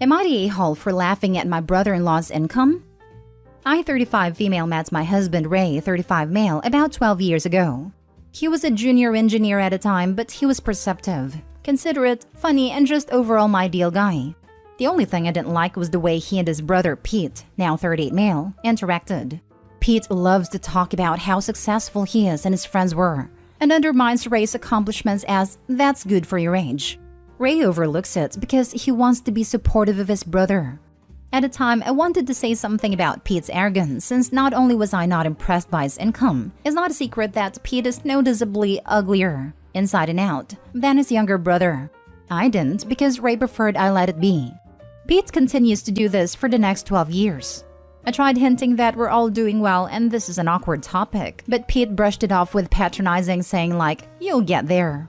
Am I the a-hole for laughing at my brother-in-law's income? I, 35 female, met my husband Ray, 35 male, about 12 years ago. He was a junior engineer at the time, but he was perceptive, considerate, funny, and just overall my ideal guy. The only thing I didn't like was the way he and his brother Pete, now 38 male, interacted. Pete loves to talk about how successful he is and his friends were, and undermines Ray's accomplishments as that's good for your age. Ray overlooks it because he wants to be supportive of his brother. At the time, I wanted to say something about Pete's arrogance, since not only was I not impressed by his income, it's not a secret that Pete is noticeably uglier, inside and out, than his younger brother. I didn't because Ray preferred I let it be. Pete continues to do this for the next 12 years. I tried hinting that we're all doing well and this is an awkward topic, but Pete brushed it off with patronizing, saying like, "You'll get there."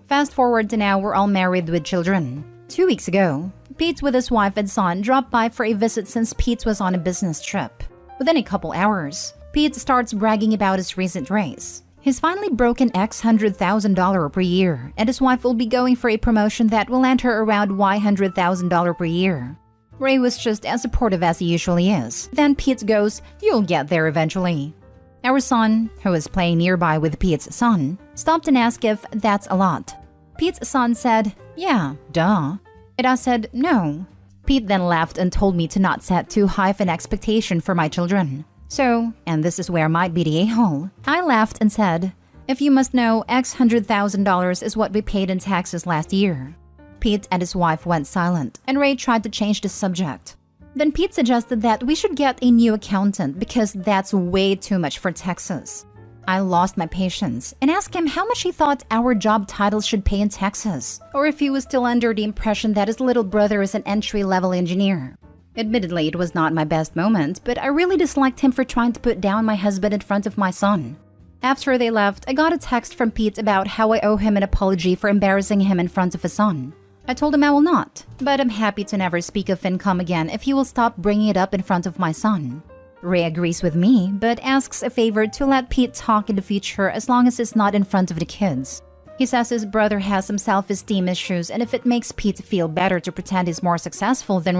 Fast forward to now, we're all married with children. 2 weeks ago, Pete with his wife and son dropped by for a visit since Pete was on a business trip. Within a couple hours, Pete starts bragging about his recent raise. He's finally broken X $100,000 per year, and his wife will be going for a promotion that will land her around Y $100,000 per year. Ray was just as supportive as he usually is. Then Pete goes, "You'll get there eventually." Our son, who is playing nearby with Pete's son, stopped and asked if that's a lot. Pete's son said, "Yeah, duh." And I said, "No." Pete then laughed and told me to not set too high of an expectation for my children. So, and this is where I might be the a-hole, I laughed and said, "If you must know, X $100,000 is what we paid in taxes last year." Pete and his wife went silent, and Ray tried to change the subject. Then Pete suggested that we should get a new accountant because that's way too much for Texas. I lost my patience and asked him how much he thought our job titles should pay in Texas, or if he was still under the impression that his little brother is an entry-level engineer. Admittedly, it was not my best moment, but I really disliked him for trying to put down my husband in front of my son. After they left, I got a text from Pete about how I owe him an apology for embarrassing him in front of his son. I told him I will not, but I'm happy to never speak of income again if he will stop bringing it up in front of my son. Ray agrees with me, but asks a favor to let Pete talk in the future as long as it's not in front of the kids. He says his brother has some self-esteem issues, and if it makes Pete feel better to pretend he's more successful than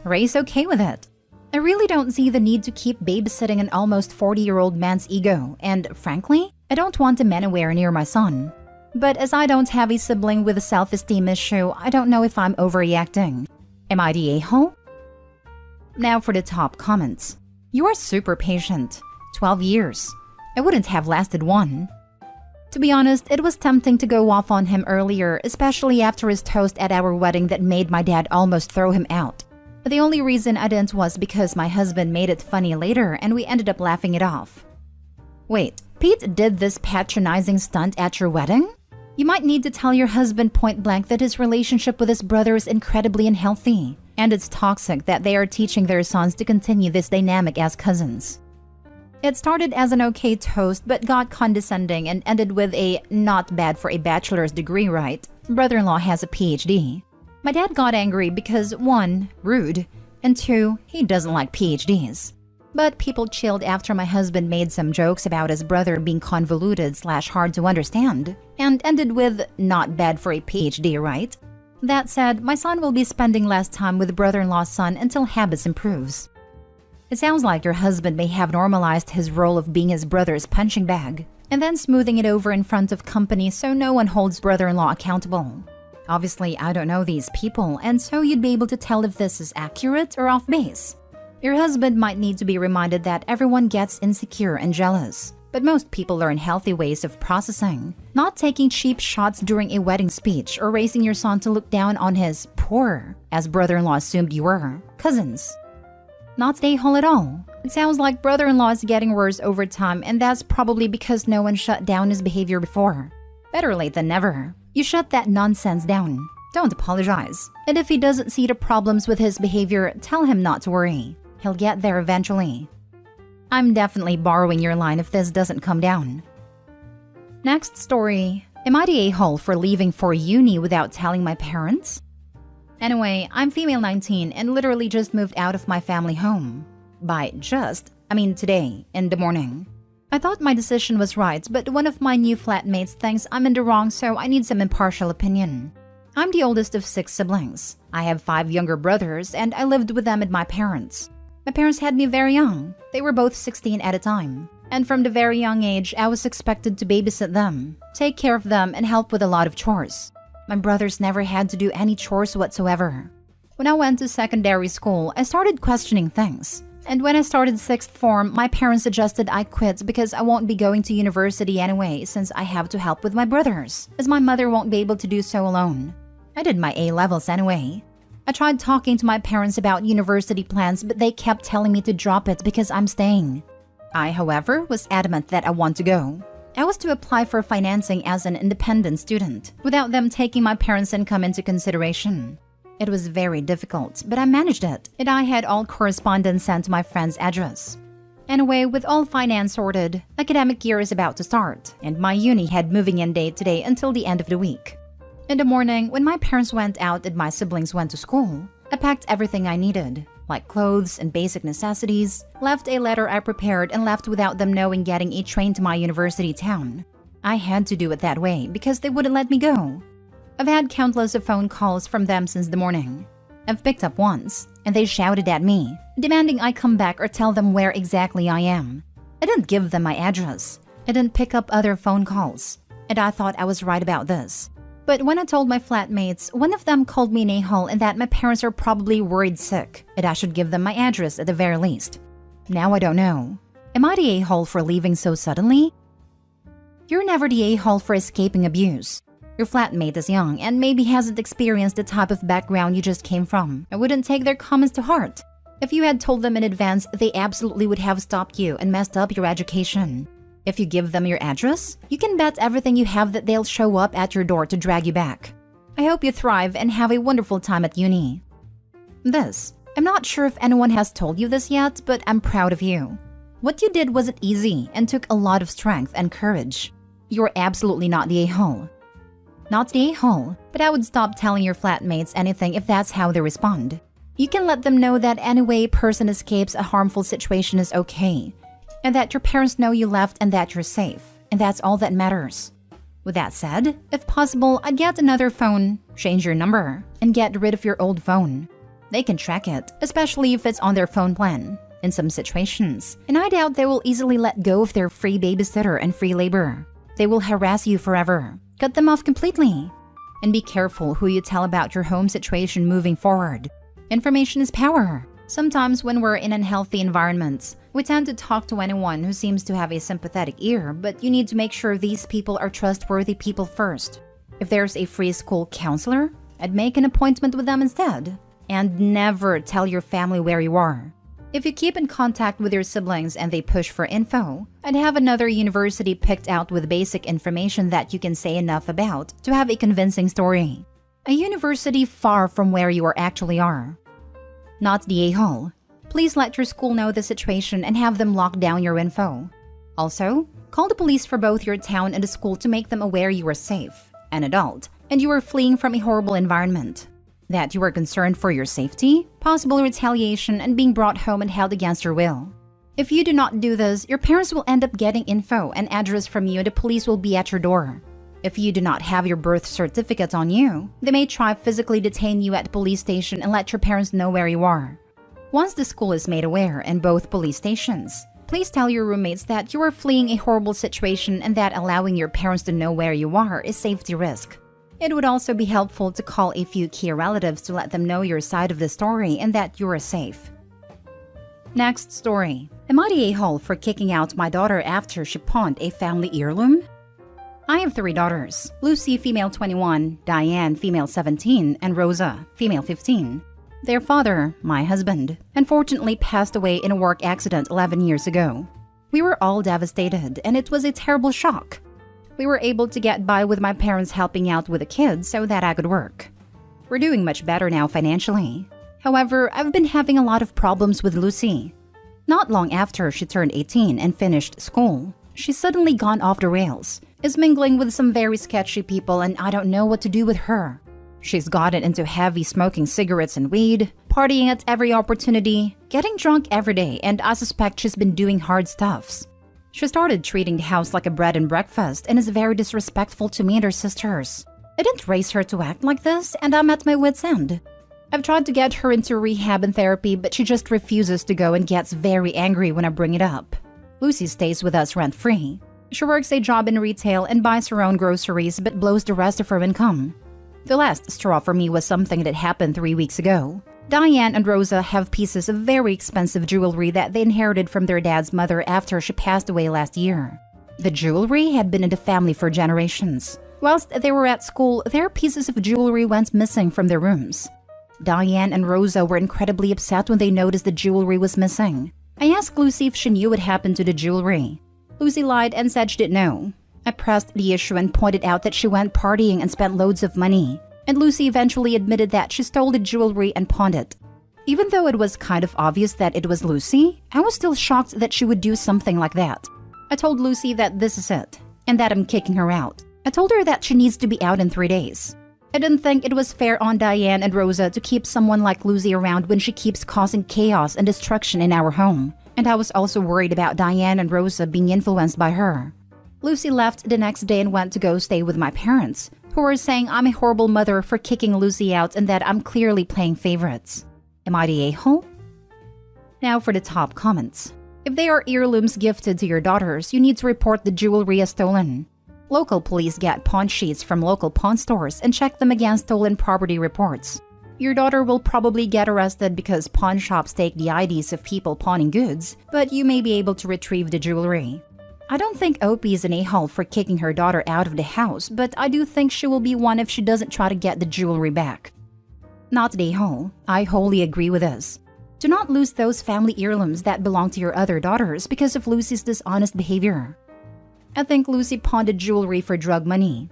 Ray's okay with it. I really don't see the need to keep babysitting an almost 40-year-old man's ego, and frankly, I don't want a man anywhere near my son. But as I don't have a sibling with a self-esteem issue, I don't know if I'm overreacting. Am I the a-hole? Now for the top comments. You are super patient. 12 years. I wouldn't have lasted one. To be honest, it was tempting to go off on him earlier, especially after his toast at our wedding that made my dad almost throw him out. But the only reason I didn't was because my husband made it funny later and we ended up laughing it off. Wait, Pete did this patronizing stunt at your wedding? You might need to tell your husband point blank that his relationship with his brother is incredibly unhealthy, and it's toxic that they are teaching their sons to continue this dynamic as cousins. It started as an okay toast but got condescending and ended with a "not bad for a bachelor's degree, right? Brother-in-law has a PhD." My dad got angry because 1, rude, and 2, he doesn't like PhDs. But people chilled after my husband made some jokes about his brother being convoluted/hard to understand, and ended with "not bad for a PhD, right?" That said, my son will be spending less time with brother-in-law's son until habits improves. It sounds like your husband may have normalized his role of being his brother's punching bag, and then smoothing it over in front of company so no one holds brother-in-law accountable. Obviously, I don't know these people, and so you'd be able to tell if this is accurate or off base. Your husband might need to be reminded that everyone gets insecure and jealous, but most people learn healthy ways of processing, not taking cheap shots during a wedding speech or raising your son to look down on his poor, as brother-in-law assumed you were, cousins. Not the a-hole at all. It sounds like brother-in-law is getting worse over time, and that's probably because no one shut down his behavior before. Better late than never. You shut that nonsense down. Don't apologize. And if he doesn't see the problems with his behavior, tell him not to worry. He'll get there eventually. I'm definitely borrowing your line if this doesn't come down. Next story. Am I the a-hole for leaving for uni without telling my parents? Anyway, I'm female 19 and literally just moved out of my family home. By just, I mean today, in the morning. I thought my decision was right, but one of my new flatmates thinks I'm in the wrong, so I need some impartial opinion. I'm the oldest of 6 siblings. I have 5 younger brothers, and I lived with them and my parents. My parents had me very young. They were both 16 at a time. And from the very young age, I was expected to babysit them, take care of them, and help with a lot of chores. My brothers never had to do any chores whatsoever. When I went to secondary school, I started questioning things. And when I started 6th form, my parents suggested I quit because I won't be going to university anyway since I have to help with my brothers, as my mother won't be able to do so alone. I did my A-levels anyway. I tried talking to my parents about university plans, but they kept telling me to drop it because I'm staying. I, however, was adamant that I want to go. I was to apply for financing as an independent student, without them taking my parents' income into consideration. It was very difficult, but I managed it, and I had all correspondence sent to my friend's address. Anyway, with all finance sorted, academic year is about to start, and my uni had moving-in day today until the end of the week. In the morning, when my parents went out and my siblings went to school, I packed everything I needed, like clothes and basic necessities, left a letter I prepared, and left without them knowing, getting a train to my university town. I had to do it that way because they wouldn't let me go. I've had countless of phone calls from them since the morning. I've picked up once, and they shouted at me, demanding I come back or tell them where exactly I am. I didn't give them my address. I didn't pick up other phone calls, and I thought I was right about this. But when I told my flatmates, one of them called me an a-hole and that my parents are probably worried sick, and I should give them my address at the very least. Now I don't know. Am I the a-hole for leaving so suddenly? You're never the a-hole for escaping abuse. Your flatmate is young and maybe hasn't experienced the type of background you just came from. I wouldn't take their comments to heart. If you had told them in advance, they absolutely would have stopped you and messed up your education. If you give them your address, you can bet everything you have that they'll show up at your door to drag you back. I hope you thrive and have a wonderful time at uni. I'm not sure if anyone has told you this yet, but I'm proud of you. What you did wasn't easy and took a lot of strength and courage. You're absolutely not the a-hole. Not the a-hole, but I would stop telling your flatmates anything if that's how they respond. You can let them know that any way a person escapes a harmful situation is okay, and that your parents know you left and that you're safe, and that's all that matters. With that said, if possible, I'd get another phone, change your number, and get rid of your old phone. They can track it, especially if it's on their phone plan, in some situations, and I doubt they will easily let go of their free babysitter and free labor. They will harass you forever. Cut them off completely. And be careful who you tell about your home situation moving forward. Information is power. Sometimes when we're in unhealthy environments, we tend to talk to anyone who seems to have a sympathetic ear, but you need to make sure these people are trustworthy people first. If there's a free school counselor, I'd make an appointment with them instead. And never tell your family where you are. If you keep in contact with your siblings and they push for info, I'd have another university picked out with basic information that you can say enough about to have a convincing story. A university far from where you actually are. Not the a-hole. Please let your school know the situation and have them lock down your info. Also, call the police for both your town and the school to make them aware you are safe, an adult, and you are fleeing from a horrible environment. That you are concerned for your safety, possible retaliation, and being brought home and held against your will. If you do not do this, your parents will end up getting info and address from you and the police will be at your door. If you do not have your birth certificate on you, they may try physically detain you at the police station and let your parents know where you are. Once the school is made aware and both police stations, please tell your roommates that you are fleeing a horrible situation and that allowing your parents to know where you are is safety risk. It would also be helpful to call a few key relatives to let them know your side of the story and that you are safe. Next story. Am I the a-hole for kicking out my daughter after she pawned a family heirloom? I have 3 daughters, Lucy, female 21, Diane, female 17, and Rosa, female 15. Their father, my husband, unfortunately passed away in a work accident 11 years ago. We were all devastated, and it was a terrible shock. We were able to get by with my parents helping out with the kids so that I could work. We're doing much better now financially. However, I've been having a lot of problems with Lucy. Not long after she turned 18 and finished school, she's suddenly gone off the rails, is mingling with some very sketchy people, and I don't know what to do with her. She's gotten into heavy smoking cigarettes and weed, partying at every opportunity, getting drunk every day, and I suspect she's been doing hard stuffs. She started treating the house like a bread and breakfast and is very disrespectful to me and her sisters. I didn't raise her to act like this, and I'm at my wit's end. I've tried to get her into rehab and therapy, but she just refuses to go and gets very angry when I bring it up. Lucy stays with us rent-free. She works a job in retail and buys her own groceries but blows the rest of her income. The last straw for me was something that happened 3 weeks ago. Diane and Rosa have pieces of very expensive jewelry that they inherited from their dad's mother after she passed away last year. The jewelry had been in the family for generations. Whilst they were at school, their pieces of jewelry went missing from their rooms. Diane and Rosa were incredibly upset when they noticed the jewelry was missing. I asked Lucy if she knew what happened to the jewelry. Lucy lied and said she didn't know. I pressed the issue and pointed out that she went partying and spent loads of money. And Lucy eventually admitted that she stole the jewelry and pawned it. Even though it was kind of obvious that it was Lucy, I was still shocked that she would do something like that. I told Lucy that this is it, and that I'm kicking her out. I told her that she needs to be out in 3 days. I didn't think it was fair on Diane and Rosa to keep someone like Lucy around when she keeps causing chaos and destruction in our home. And I was also worried about Diane and Rosa being influenced by her. Lucy left the next day and went to go stay with my parents, who were saying I'm a horrible mother for kicking Lucy out and that I'm clearly playing favorites. Am I the a-hole? Now for the top comments. If they are heirlooms gifted to your daughters, you need to report the jewelry as stolen. Local police get pawn sheets from local pawn stores and check them against stolen property reports. Your daughter will probably get arrested because pawn shops take the IDs of people pawning goods, but you may be able to retrieve the jewelry. I don't think Opie is an a-hole for kicking her daughter out of the house, but I do think she will be one if she doesn't try to get the jewelry back. Not the a-hole. I wholly agree with this. Do not lose those family heirlooms that belong to your other daughters because of Lucy's dishonest behavior. I think Lucy pawned the jewelry for drug money.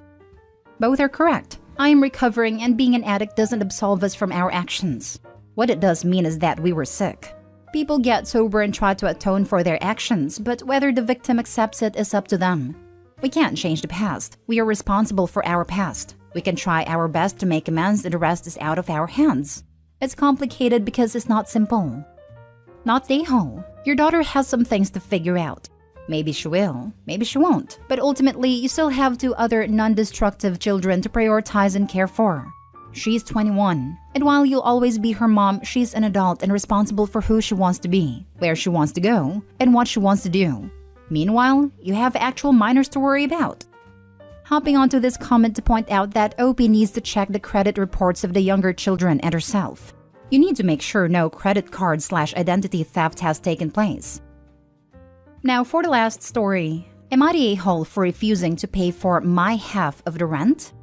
Both are correct. I am recovering, and being an addict doesn't absolve us from our actions. What it does mean is that we were sick. People get sober and try to atone for their actions, but whether the victim accepts it is up to them. We can't change the past. We are responsible for our past. We can try our best to make amends, and the rest is out of our hands. It's complicated because it's not simple. Not the a-hole. Your daughter has some things to figure out. Maybe she will, maybe she won't, but ultimately you still have 2 other non-destructive children to prioritize and care for. She's 21, and while you'll always be her mom, she's an adult and responsible for who she wants to be, where she wants to go, and what she wants to do. Meanwhile, you have actual minors to worry about. Hopping onto this comment to point out that Opie needs to check the credit reports of the younger children and herself. You need to make sure no credit card/identity theft has taken place. Now for the last story. Am I the a-hole for refusing to pay for my half of the rent?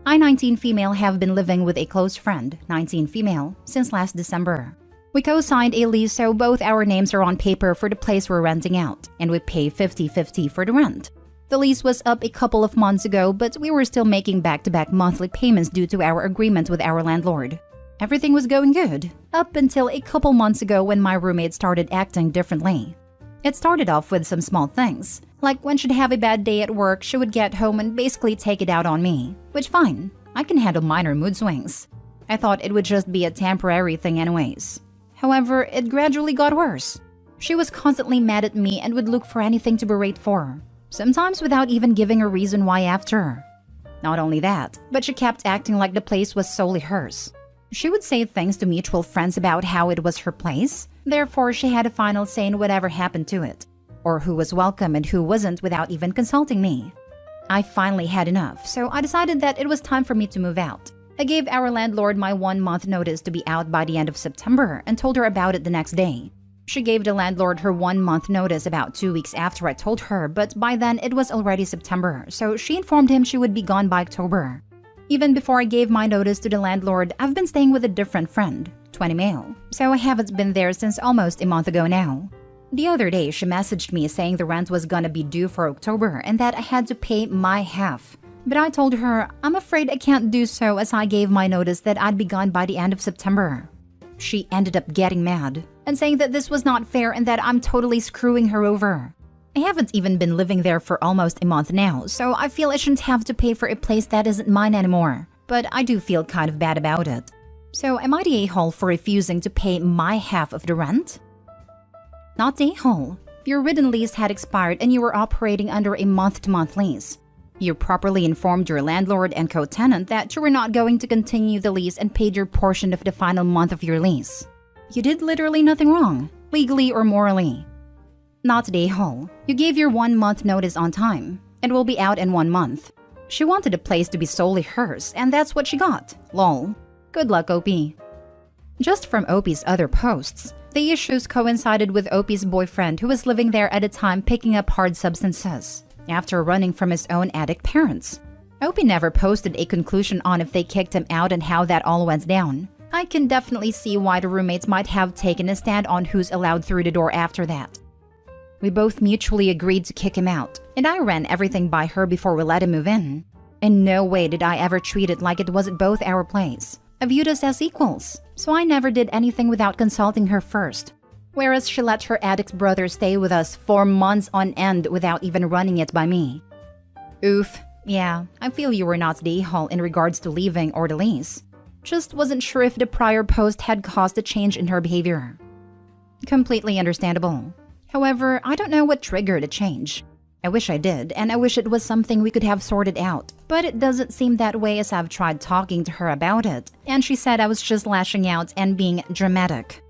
I, 19 female, have been living with a close friend, 19 female, since last December. We co-signed a lease so both our names are on paper for the place we're renting out, and we pay 50-50 for the rent. The lease was up a couple of months ago, but we were still making back-to-back monthly payments due to our agreement with our landlord. Everything was going good, up until a couple months ago when my roommate started acting differently. It started off with some small things, like when she'd have a bad day at work, she would get home and basically take it out on me, which fine, I can handle minor mood swings. I thought it would just be a temporary thing anyways. However, it gradually got worse. She was constantly mad at me and would look for anything to berate for, sometimes without even giving a reason why after. Not only that, but she kept acting like the place was solely hers. She would say things to mutual friends about how it was her place, therefore she had a final say in whatever happened to it, or who was welcome and who wasn't without even consulting me. I finally had enough, so I decided that it was time for me to move out. I gave our landlord my 1-month notice to be out by the end of September and told her about it the next day. She gave the landlord her 1-month notice about 2 weeks after I told her, but by then it was already September, so she informed him she would be gone by October. Even before I gave my notice to the landlord, I've been staying with a different friend, 20 male, so I haven't been there since almost a month ago now. The other day, she messaged me saying the rent was gonna be due for October and that I had to pay my half. But I told her, I'm afraid I can't do so as I gave my notice that I'd be gone by the end of September. She ended up getting mad and saying that this was not fair and that I'm totally screwing her over. I haven't even been living there for almost a month now, so I feel I shouldn't have to pay for a place that isn't mine anymore. But I do feel kind of bad about it. So am I the a-hole for refusing to pay my half of the rent? Not the a-hole. Your written lease had expired and you were operating under a month-to-month lease. You properly informed your landlord and co-tenant that you were not going to continue the lease and paid your portion of the final month of your lease. You did literally nothing wrong, legally or morally. Not today, Hall. You gave your 1 month notice on time and will be out in 1 month. She wanted the place to be solely hers, and that's what she got. Lol. Good luck, OP. Just from OP's other posts, the issues coincided with OP's boyfriend who was living there at a time picking up hard substances after running from his own addict parents. OP never posted a conclusion on if they kicked him out and how that all went down. I can definitely see why the roommates might have taken a stand on who's allowed through the door after that. We both mutually agreed to kick him out, and I ran everything by her before we let him move in. In no way did I ever treat it like it was both our place. I viewed us as equals, so I never did anything without consulting her first. Whereas she let her addict brother stay with us for months on end without even running it by me. Oof, yeah, I feel you were not the a-hole in regards to leaving or the lease. Just wasn't sure if the prior post had caused a change in her behavior. Completely understandable. However, I don't know what triggered a change. I wish I did, and I wish it was something we could have sorted out. But it doesn't seem that way as I've tried talking to her about it, and she said I was just lashing out and being dramatic.